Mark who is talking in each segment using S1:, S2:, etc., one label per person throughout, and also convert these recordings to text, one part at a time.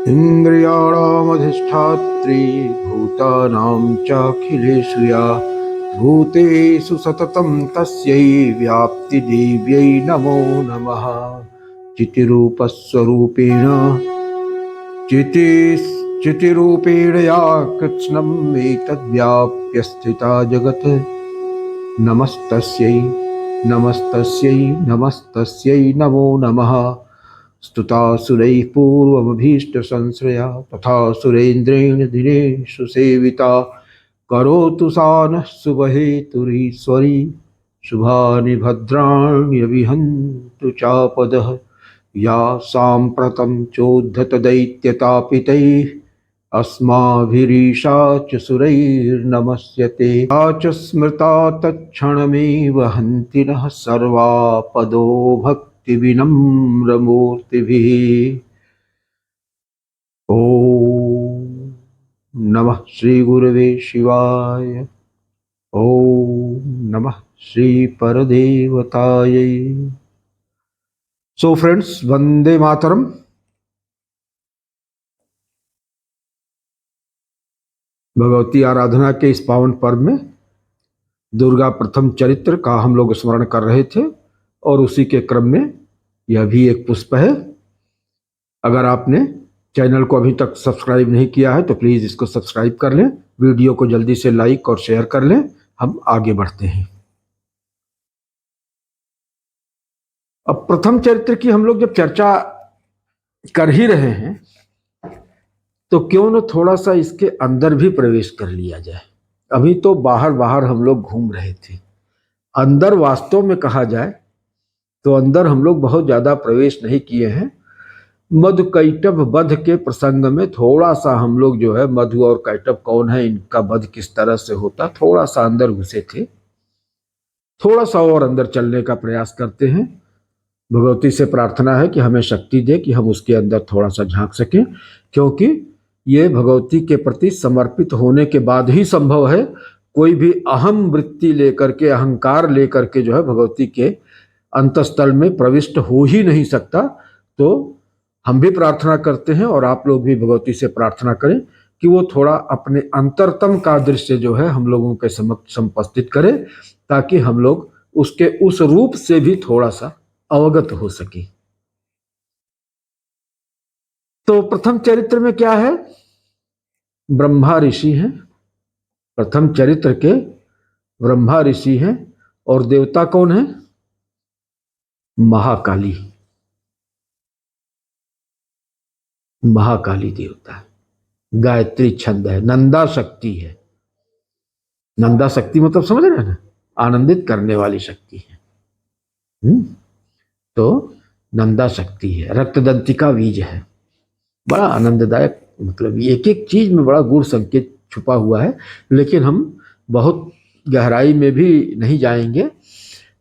S1: इन्द्रियाणामधिष्ठात्री भूतानां चाखिलेषु या भूतेषु सततं तस्यै व्याप्तिदेव्यै नमो नमः। चितिरूपस्वरूपेण चितिरूपेण या कृत्स्नम् एतद्व्याप्य स्थिता जगत् नमस्तस्यै नमस्तस्यै नमस्तस्यै नमो नमः। स्तुतासुरैः पूर्वमभीष्टसंश्रया तथा सुरेन्द्रेण दिनेषु सेविता करोतु सा नः शुभहेतुरीश्वरी शुभानि भद्राण्य विहन्तु चापदः या साम्प्रतं चोद्धतदैत्यतापितैः अस्माभिरीशा च सुरैर्नमस्यते या च स्मृता तत्क्षणमेव हन्ति नः सर्वापदो भक्तिविनम्रमूर्तिभिः। ओम नमः श्री गुरवे शिवाय। ओम नमः श्री परदेवताय। So friends, Vande Mataram. भगवती आराधना के इस पावन पर्व में दुर्गा प्रथम चरित्र का हम लोग स्मरण कर रहे थे और उसी के क्रम में यह भी एक पुष्प है। अगर आपने चैनल को अभी तक सब्सक्राइब नहीं किया है तो प्लीज इसको सब्सक्राइब कर लें, वीडियो को जल्दी से लाइक और शेयर कर लें। हम आगे बढ़ते हैं। अब प्रथम चरित्र की हम लोग जब चर्चा कर ही रहे हैं तो क्यों न थोड़ा सा इसके अंदर भी प्रवेश कर लिया जाए। अभी तो बाहर बाहर हम लोग घूम रहे थे, अंदर वास्तव में कहा जाए तो अंदर हम लोग बहुत ज्यादा प्रवेश नहीं किए हैं। मधु कैटभ वध के प्रसंग में थोड़ा सा हम लोग जो है, मधु और कैटभ कौन है, इनका वध किस तरह से होता, थोड़ा सा अंदर घुसे थे। थोड़ा सा और अंदर चलने का प्रयास करते हैं। भगवती से प्रार्थना है कि हमें शक्ति दे कि हम उसके अंदर थोड़ा सा झांक सकें, क्योंकि ये भगवती के प्रति समर्पित होने के बाद ही संभव है। कोई भी अहम वृत्ति लेकर के, अहंकार लेकर के जो है भगवती के अंतस्थल में प्रविष्ट हो ही नहीं सकता। तो हम भी प्रार्थना करते हैं और आप लोग भी भगवती से प्रार्थना करें कि वो थोड़ा अपने अंतरतम का दृश्य जो है हम लोगों के समक्ष उपस्थित करे, ताकि हम लोग उसके उस रूप से भी थोड़ा सा अवगत हो सके। तो प्रथम चरित्र में क्या है, ब्रह्मा ऋषि हैं। प्रथम चरित्र के ब्रह्मा ऋषि हैं और देवता कौन है, महाकाली। महाकाली देवता है, गायत्री छंद है, नंदा शक्ति है। नंदा शक्ति मतलब समझ रहे हैं ना, आनंदित करने वाली शक्ति है। तो नंदा शक्ति है, रक्तदंतिका बीज है। बड़ा आनंददायक, मतलब एक एक चीज में बड़ा गूढ़ संकेत छुपा हुआ है, लेकिन हम बहुत गहराई में भी नहीं जाएंगे।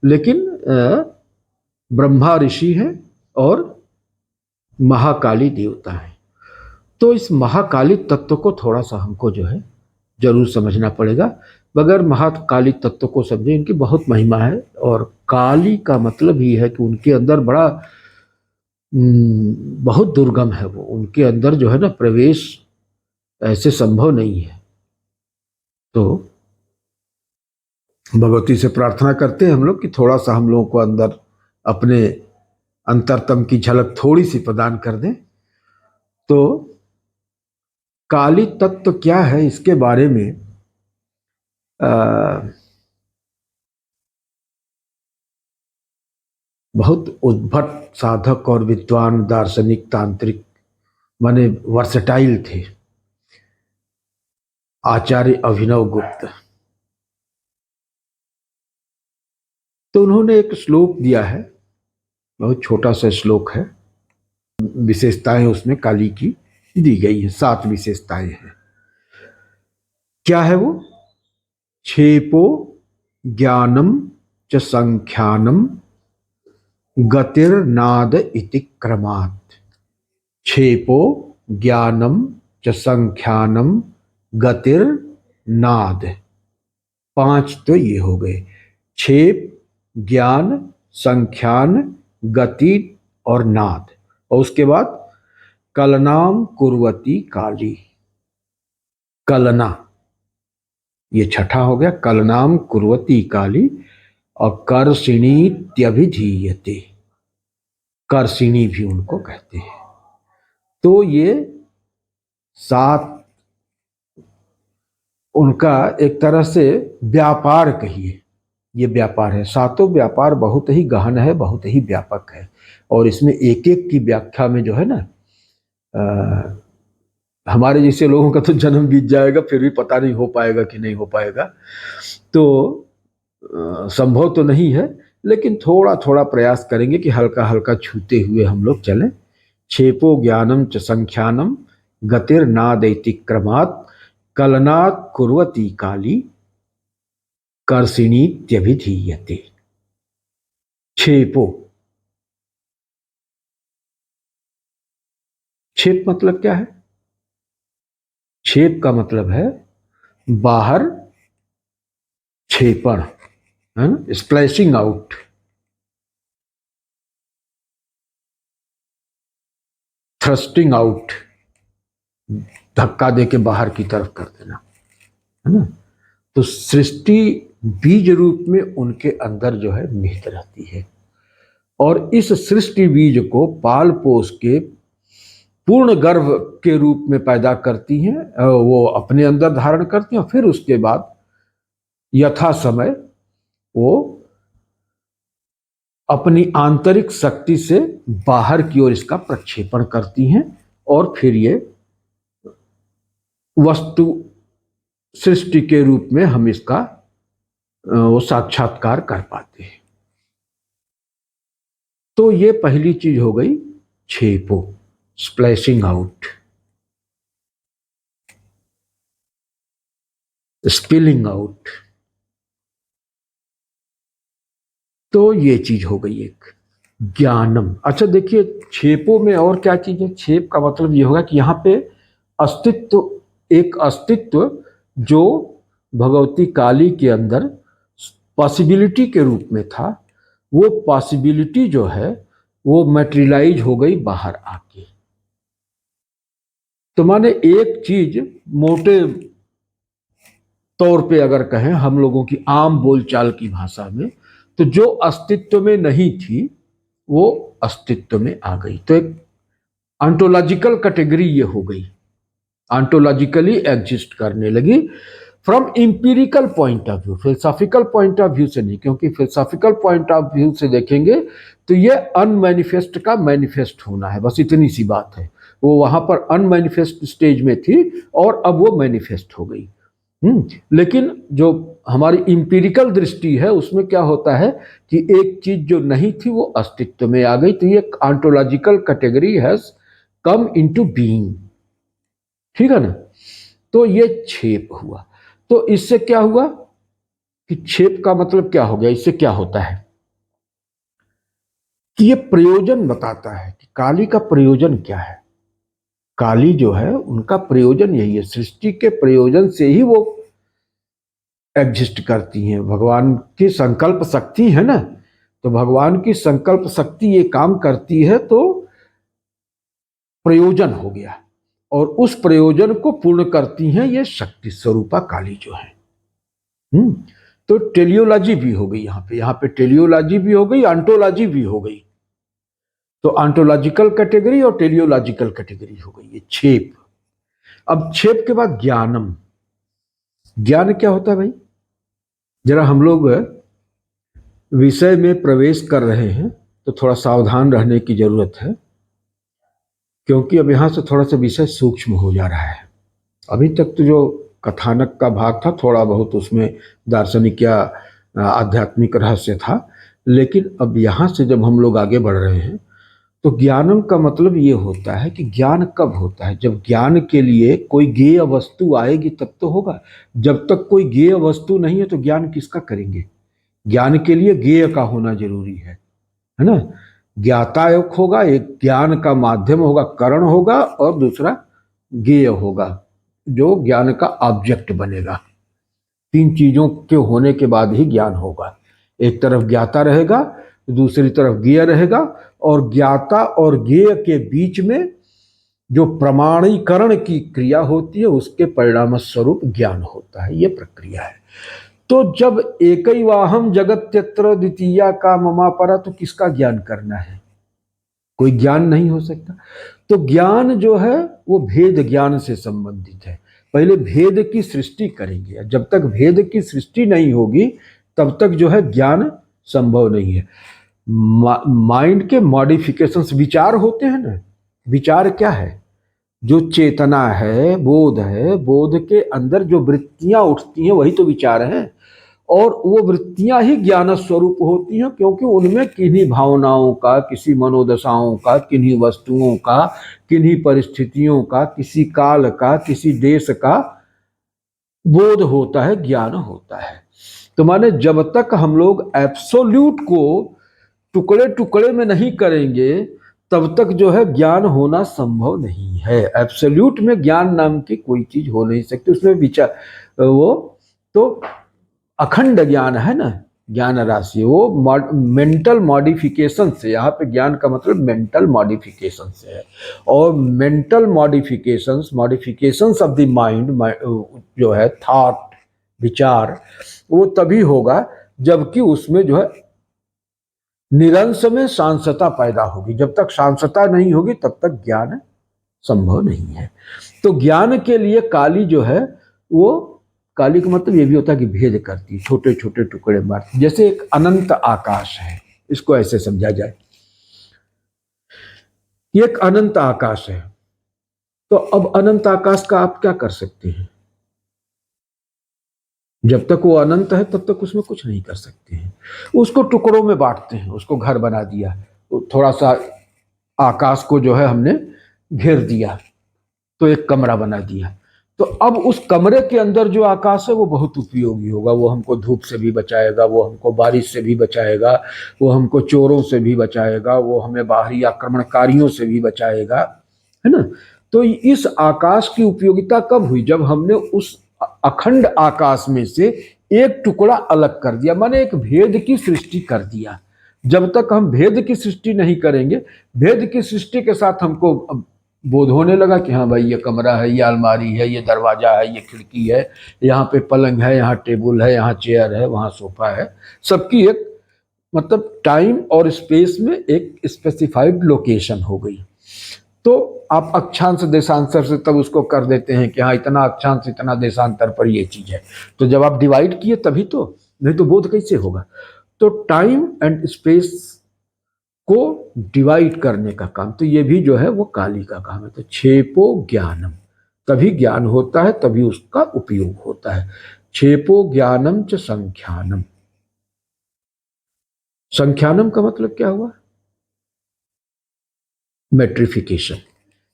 S1: लेकिन ब्रह्मा ऋषि है और महाकाली देवता है। तो इस महाकाली तत्व को थोड़ा सा हमको जो है जरूर समझना पड़ेगा। बगैर महाकाली तत्व को समझे, इनकी बहुत महिमा है। और काली का मतलब ही है कि उनके अंदर बड़ा बहुत दुर्गम है वो, उनके अंदर जो है ना प्रवेश ऐसे संभव नहीं है। तो भगवती से प्रार्थना करते हैं हम लोग कि थोड़ा सा हम लोगों को अंदर अपने अंतरतम की झलक थोड़ी सी प्रदान कर दें। तो काली तत्व क्या है, इसके बारे में बहुत उद्भट साधक और विद्वान दार्शनिक तांत्रिक माने वर्सेटाइल थे, आचार्य अभिनव गुप्त। तो उन्होंने एक श्लोक दिया है, बहुत छोटा सा श्लोक है। विशेषताएं उसमें काली की दी गई है, 7 विशेषताएं हैं। क्या है वो, क्षेपो ज्ञानम च संख्यानम गतिर्नाद इति क्रमात्। क्षेपो ज्ञानम च संख्यानम गतिर्नाद, 5 तो ये हो गए, क्षेप, ज्ञान, संख्यान, गति और नाद। और उसके बाद कलनाम कुर्वती काली, कलना ये छठा हो गया, कलनाम कुर्वती काली, और कर्षिणीत्यभिधीयते, कर्षिणी भी उनको कहते हैं। तो ये 7 उनका एक तरह से व्यापार कहिए, ये व्यापार है। 7 व्यापार बहुत ही गहन है, बहुत ही व्यापक है, और इसमें एक एक की व्याख्या में जो है ना, हमारे जैसे लोगों का तो जन्म बीत जाएगा फिर भी पता नहीं हो पाएगा कि नहीं हो पाएगा। तो संभव तो नहीं है, लेकिन थोड़ा थोड़ा प्रयास करेंगे कि हल्का हल्का छूते हुए हम लोग चलें। क्षेपो ज्ञानम च संख्यानम गतिर्नादैति क्रमात् कलनात् कुर्वती काली कर्षिणीत्यभिधीयते। क्षेपो, क्षेप मतलब क्या है? क्षेप का मतलब है बाहर क्षेपण, है ना, स्प्लैशिंग आउट। थ्रस्टिंग आउट, धक्का देके बाहर की तरफ कर देना, है ना। तो सृष्टि बीज रूप में उनके अंदर जो है निहित रहती है, और इस सृष्टि बीज को पाल पोस के पूर्ण गर्भ के रूप में पैदा करती हैं, वो अपने अंदर धारण करती हैं, और फिर उसके बाद यथा समय वो अपनी आंतरिक शक्ति से बाहर की ओर इसका प्रक्षेपण करती हैं, और फिर ये वस्तु सृष्टि के रूप में हम इसका वो साक्षात्कार कर पाते हैं। तो ये पहली चीज हो गई क्षेपो, स्प्लैशिंग आउट, स्पिलिंग आउट। तो ये चीज हो गई एक ज्ञानम। अच्छा देखिए, क्षेपों में और क्या चीज है? क्षेप का मतलब ये होगा कि यहाँ पे अस्तित्व, एक अस्तित्व जो भगवती काली के अंदर पॉसिबिलिटी के रूप में था, वो पॉसिबिलिटी जो है वो मैटेरियलाइज हो गई बाहर आके। तो माने एक चीज मोटे तौर पे अगर कहें हम लोगों की आम बोलचाल की भाषा में, तो जो अस्तित्व में नहीं थी वो अस्तित्व में आ गई। तो एक ऑन्टोलॉजिकल कैटेगरी ये हो गई, ऑन्टोलॉजिकली एग्जिस्ट करने लगी from empirical point of view, philosophical point of view से नहीं, क्योंकि फिलोसॉफिकल पॉइंट ऑफ व्यू से देखेंगे तो ये अनमैनिफेस्ट का मैनिफेस्ट होना है, बस इतनी सी बात है। वो वहां पर अनमैनिफेस्ट स्टेज में थी और अब वो मैनिफेस्ट हो गई। लेकिन जो हमारी इंपीरिकल दृष्टि है उसमें क्या होता है कि एक चीज जो नहीं थी वो अस्तित्व में आ गई, तो ये ontological category has come into being, ठीक है ना। तो ये क्षेप हुआ। तो इससे क्या हुआ कि क्षेप का मतलब क्या हो गया, इससे क्या होता है कि ये प्रयोजन बताता है कि काली का प्रयोजन क्या है। काली जो है उनका प्रयोजन यही है, सृष्टि के प्रयोजन से ही वो एग्जिस्ट करती हैं। भगवान की संकल्प शक्ति है ना, तो भगवान की संकल्प शक्ति ये काम करती है, तो प्रयोजन हो गया, और उस प्रयोजन को पूर्ण करती हैं ये शक्ति स्वरूपा काली जो है। तो टेलियोलॉजी भी हो गई यहाँ पे टेलियोलॉजी भी हो गई, ऑन्टोलॉजी भी हो गई। तो ऑन्टोलॉजिकल कैटेगरी और टेलियोलॉजिकल कैटेगरी हो गई ये क्षेप। अब क्षेप के बाद ज्ञानम। ज्ञान क्या होता है भाई? जरा हम लोग विषय में प्रवेश कर रहे हैं तो थोड़ा सावधान रहने की जरूरत है, क्योंकि अब यहां से थोड़ा सा विषय सूक्ष्म हो जा रहा है। अभी तक तो जो कथानक का भाग था थोड़ा बहुत उसमें दार्शनिक या आध्यात्मिक रहस्य था, लेकिन अब यहां से जब हम लोग आगे बढ़ रहे हैं तो ज्ञानम का मतलब ये होता है कि ज्ञान कब होता है? जब ज्ञान के लिए कोई ज्ञेय वस्तु आएगी तब तो होगा। जब तक कोई ज्ञेय वस्तु नहीं है तो ज्ञान किसका करेंगे? ज्ञान के लिए ज्ञेय का होना जरूरी है ना। ज्ञाता एक होगा, एक ज्ञान का माध्यम होगा, करण होगा, और दूसरा ज्ञेय होगा जो ज्ञान का ऑब्जेक्ट बनेगा। 3 चीजों के होने के बाद ही ज्ञान होगा। एक तरफ ज्ञाता रहेगा, दूसरी तरफ ज्ञेय रहेगा, और ज्ञाता और ज्ञेय के बीच में जो प्रमाणीकरण की क्रिया होती है उसके परिणाम स्वरूप ज्ञान होता है, ये प्रक्रिया है। तो जब एकैवाहम जगत्यत्र द्वितीया का ममा परा, तो किसका ज्ञान करना है? कोई ज्ञान नहीं हो सकता। तो ज्ञान जो है वो भेद ज्ञान से संबंधित है। पहले भेद की सृष्टि करेंगे, जब तक भेद की सृष्टि नहीं होगी तब तक जो है ज्ञान संभव नहीं है। माइंड के मॉडिफिकेशंस, विचार होते हैं ना, विचार क्या है? जो चेतना है, बोध है, बोध के अंदर जो वृत्तियां उठती हैं वही तो विचार हैं। और वो वृत्तियां ही ज्ञान स्वरूप होती हैं, क्योंकि उनमें किन्हीं भावनाओं का, किसी मनोदशाओं का, किन्हीं वस्तुओं का, किन्हीं परिस्थितियों का, किसी काल का, किसी देश का बोध होता है, ज्ञान होता है। तो माने जब तक हम लोग एब्सोल्यूट को टुकड़े टुकड़े में नहीं करेंगे तब तक जो है ज्ञान होना संभव नहीं है। एब्सोल्यूट में ज्ञान नाम की कोई चीज हो नहीं सकती, उसमें विचार, वो तो अखंड ज्ञान है ना, ज्ञान राशि, वो मेंटल मॉडिफिकेशन से, यहाँ पे ज्ञान का मतलब मेंटल मॉडिफिकेशन से है। और mental modifications of the mind जो है थॉट, विचार, वो तभी होगा जबकि उसमें जो है निरंश में शांतता पैदा होगी। जब तक शांतता नहीं होगी तब तक ज्ञान संभव नहीं है। तो ज्ञान के लिए काली जो है, वो काली का मतलब ये भी होता है कि भेद करती है, छोटे छोटे टुकड़े मारती, जैसे एक अनंत आकाश है। इसको ऐसे समझा जाए, ये एक अनंत आकाश है। तो अब अनंत आकाश का आप क्या कर सकते हैं? जब तक वो अनंत है तब तक उसमें कुछ नहीं कर सकते हैं। उसको टुकड़ों में बांटते हैं, उसको घर बना दिया, तो थोड़ा सा आकाश को जो है हमने घेर दिया, तो एक कमरा बना दिया। तो अब उस कमरे के अंदर जो आकाश है वो बहुत उपयोगी होगा। वो हमको धूप से भी बचाएगा, वो हमको बारिश से भी बचाएगा, वो हमको चोरों से भी बचाएगा, वो हमें बाहरी आक्रमणकारियों से भी बचाएगा, है ना। तो इस आकाश की उपयोगिता कब हुई? जब हमने उस अखंड आकाश में से एक टुकड़ा अलग कर दिया, माने एक भेद की सृष्टि कर दिया। जब तक हम भेद की सृष्टि नहीं करेंगे, भेद की सृष्टि के साथ हमको बोध होने लगा कि हाँ भाई ये कमरा है, ये अलमारी है, ये दरवाजा है, ये खिड़की है, यहाँ पे पलंग है, यहाँ टेबल है, यहाँ चेयर है, वहाँ सोफा है। सबकी एक मतलब टाइम और स्पेस में एक स्पेसिफाइड लोकेशन हो गई। तो आप अक्षांश देशांतर से तब उसको कर देते हैं कि हाँ इतना अक्षांश इतना देशांतर पर ये चीज है। तो जब आप डिवाइड किए तभी तो, नहीं तो बोध कैसे होगा? तो टाइम एंड स्पेस को डिवाइड करने का काम, तो ये भी जो है वो काली का काम है। तो छेपो ज्ञानम, तभी ज्ञान होता है, तभी उसका उपयोग होता है। छेपो ज्ञानम च संख्यानम। संख्यानम का मतलब क्या हुआ? मेट्रिफिकेशन।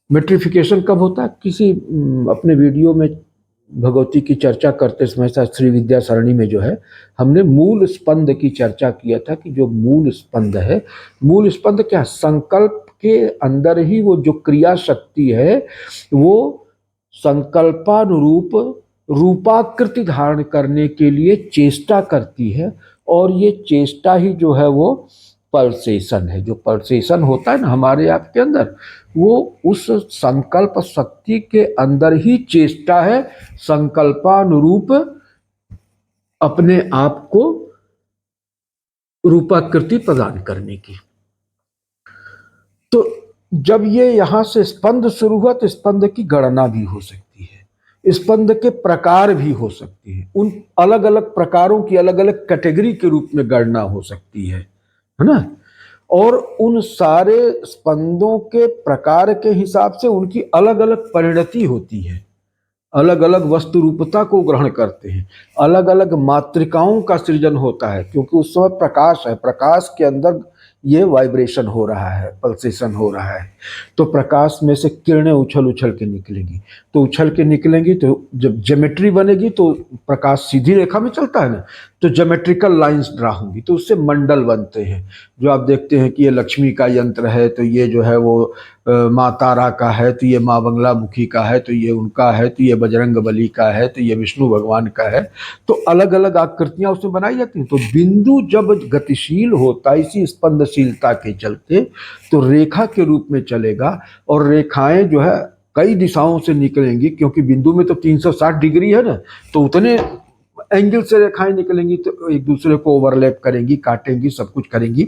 S1: मेट्रिफिकेशन कब होता है? किसी अपने वीडियो में भगवती की चर्चा करते समय श्री विद्या सरणी में जो है हमने मूल स्पंद की चर्चा किया था कि जो मूल स्पंद है, मूल स्पंद क्या? संकल्प के अंदर ही वो जो क्रिया शक्ति है वो संकल्पानुरूप रूपाकृति धारण करने के लिए चेष्टा करती है। और ये चेष्टा ही जो है वो पल्सेशन है। जो पल्सेशन होता है ना हमारे आपके अंदर, वो उस संकल्प शक्ति के अंदर ही चेष्टा है संकल्पानुरूप अपने आप को रूपाकृति प्रदान करने की। तो जब ये यहां से स्पंद शुरू हुआ तो स्पंद की गणना भी हो सकती है, स्पंद के प्रकार भी हो सकती है, उन अलग अलग प्रकारों की अलग अलग कैटेगरी के रूप में गणना हो सकती है ना। और उन सारे स्पंदों के प्रकार के हिसाब से उनकी अलग अलग परिणति होती है, अलग अलग वस्तु रूपता को ग्रहण करते हैं, अलग अलग मात्रिकाओं का सृजन होता है। क्योंकि उस समय प्रकाश है, प्रकाश के अंदर ये वाइब्रेशन हो रहा है, पल्सेशन हो रहा है। तो प्रकाश में से किरणें उछल उछल के निकलेंगी, तो उछल के निकलेंगी तो जब ज्योमेट्री बनेगी तो प्रकाश सीधी रेखा में चलता है ना, तो ज्योमेट्रिकल लाइंस ड्रा होंगी, तो उससे मंडल बनते हैं। जो आप देखते हैं कि ये लक्ष्मी का यंत्र है, तो ये जो है वो माँ तारा का है, तो ये माँ बंगला मुखी का है, तो ये उनका है, तो ये बजरंग बली का है, तो ये विष्णु भगवान का है। तो अलग अलग आकृतियां उसमें बनाई जाती हैं। तो बिंदु जब गतिशील होता है इसी स्पंदशीलता के चलते, तो रेखा के रूप में चलेगा, और रेखाएं जो है कई दिशाओं से निकलेंगी, क्योंकि बिंदु में तो 360 डिग्री है ना, तो उतने एंगल से रेखाएं निकलेंगी, तो एक दूसरे को ओवरलैप करेंगी, काटेंगी, सब कुछ करेंगी।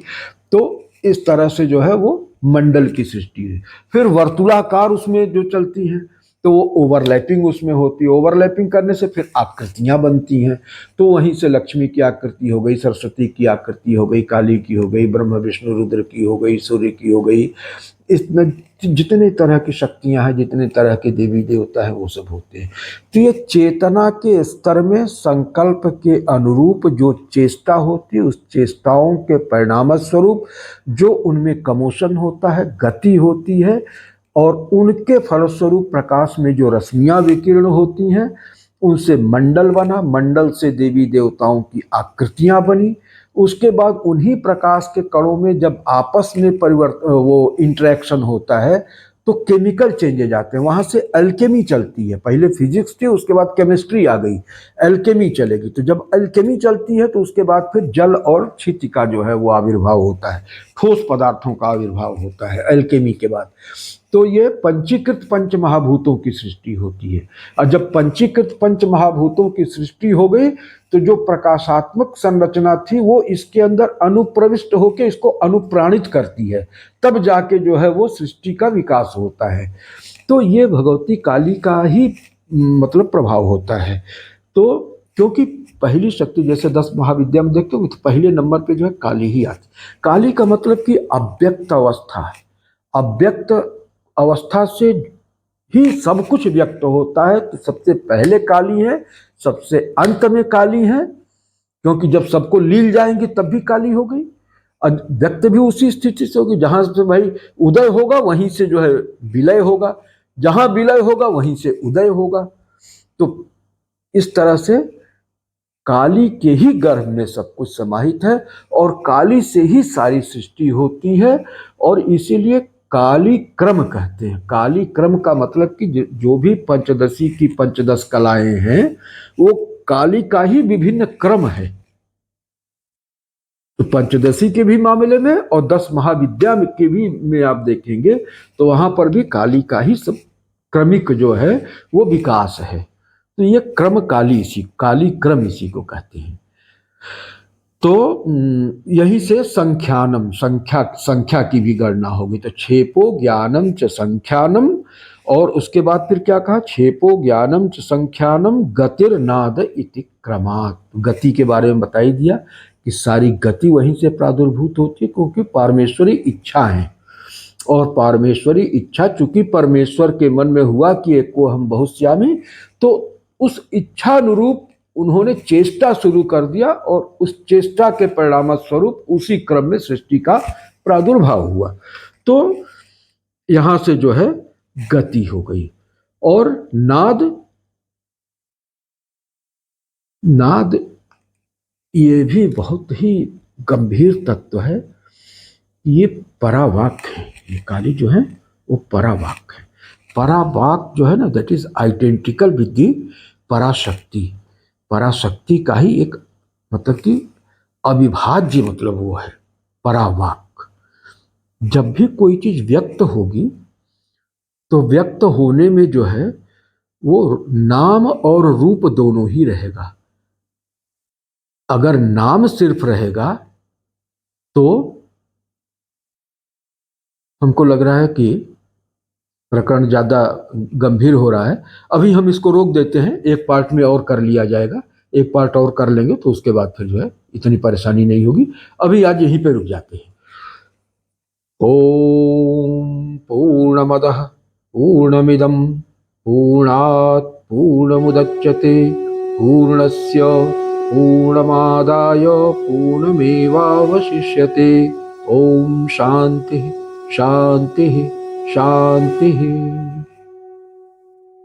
S1: तो इस तरह से जो है वो मंडल की सृष्टि है। फिर वर्तुलाकार उसमें जो चलती है, तो वो ओवरलैपिंग उसमें होती है। ओवरलैपिंग करने से फिर आकृतियां बनती हैं। तो वहीं से लक्ष्मी की आकृति हो गई, सरस्वती की आकृति हो गई, काली की हो गई, ब्रह्मा विष्णु रुद्र की हो गई, सूर्य की हो गई। इसमें जितने तरह की शक्तियां हैं, जितने तरह के देवी देवता है, वो सब होते हैं। तो ये चेतना के स्तर में संकल्प के अनुरूप जो चेष्टा होती है, उस चेष्टाओं के परिणाम स्वरूप जो उनमें कमोशन होता है, गति होती है, और उनके फलस्वरूप प्रकाश में जो रश्मियां विकीर्ण होती हैं, उनसे मंडल बना, मंडल से देवी देवताओं की आकृतियां बनी। उसके बाद उन्हीं प्रकाश के कणों में जब आपस में परिवर्तन, वो इंटरेक्शन होता है, तो केमिकल चेंजेज आते हैं, वहां से अल्केमी चलती है। पहले फिजिक्स थी, उसके बाद केमिस्ट्री आ गई, अल्केमी चलेगी। तो जब अल्केमी चलती है, तो उसके बाद फिर जल और क्षिति का जो है वो आविर्भाव होता है, ठोस पदार्थों का आविर्भाव होता है अल्केमी के बाद। तो ये पंचीकृत पंच महाभूतों की सृष्टि होती है। और जब पंचीकृत पंच महाभूतों की सृष्टि हो गई, तो जो प्रकाशात्मक संरचना थी वो इसके अंदर अनुप्रविष्ट होकर इसको अनुप्राणित करती है, तब जाके जो है वो सृष्टि का विकास होता है। तो ये भगवती काली का ही मतलब प्रभाव होता है। तो क्योंकि पहली शक्ति जैसे 10 महाविद्या में देखते हो, तो पहले नंबर पे जो है काली ही आती। काली का मतलब कि अव्यक्त अवस्था है। अव्यक्त अवस्था से ही सब कुछ व्यक्त होता है। तो सबसे पहले काली है, सबसे अंत में काली है, क्योंकि जब सबको लील जाएंगे तब भी काली हो गई। और व्यक्त भी उसी स्थिति से होगी, जहां से भाई उदय होगा वहीं से जो है विलय होगा, जहां विलय होगा वहीं से उदय होगा। तो इस तरह से काली के ही गर्भ में सब कुछ समाहित है, और काली से ही सारी सृष्टि होती है। और इसीलिए काली क्रम कहते हैं। काली क्रम का मतलब कि जो भी पंचदशी की 5 कलाएं हैं, वो काली का ही विभिन्न क्रम है। तो पंचदशी के भी मामले में और 10 महाविद्या के भी में आप देखेंगे, तो वहां पर भी काली का ही सब क्रमिक जो है वो विकास है। तो ये क्रम काली, इसी काली क्रम इसी को कहते हैं। तो यही से संख्यानम, संख्या की भी गणना होगी। तो छेपो ज्ञानम च संख्यानम, और उसके बाद फिर क्या कहा, छेपो ज्ञानम च संख्यानम गतिर नाद इति क्रमात्। गति के बारे में बता ही दिया कि सारी गति वहीं से प्रादुर्भूत होती है, क्योंकि परमेश्वरी इच्छा है। और परमेश्वरी इच्छा चूंकि परमेश्वर के मन में हुआ कि एक को हम बहुश्यामी, तो उस इच्छानुरूप उन्होंने चेष्टा शुरू कर दिया, और उस चेष्टा के परिणाम स्वरूप उसी क्रम में सृष्टि का प्रादुर्भाव हुआ। तो यहां से जो है गति हो गई। और नाद, नाद ये भी बहुत ही गंभीर तत्व है। ये परावाक है, ये काली जो है वो परावाक है। परावाक जो है ना, that is identical with the पराशक्ति। पराशक्ति का ही एक मतलब कि अविभाज्य मतलब वो है परावाक। जब भी कोई चीज व्यक्त होगी, तो व्यक्त होने में जो है वो नाम और रूप दोनों ही रहेगा। अगर नाम सिर्फ रहेगा तो हमको लग रहा है कि प्रकरण ज्यादा गंभीर हो रहा है। अभी हम इसको रोक देते हैं, एक पार्ट में और कर लिया जाएगा। एक पार्ट और कर लेंगे तो उसके बाद फिर जो है इतनी परेशानी नहीं होगी। अभी आज यहीं पे रुक जाते हैं। ओम पूर्णमदः पूर्णमिदं पूर्णात् पूर्णमुदच्यते पूर्णस्य पूर्णमादाय पूर्णमेवावशिष्यते। ओम शांति शांति शांति।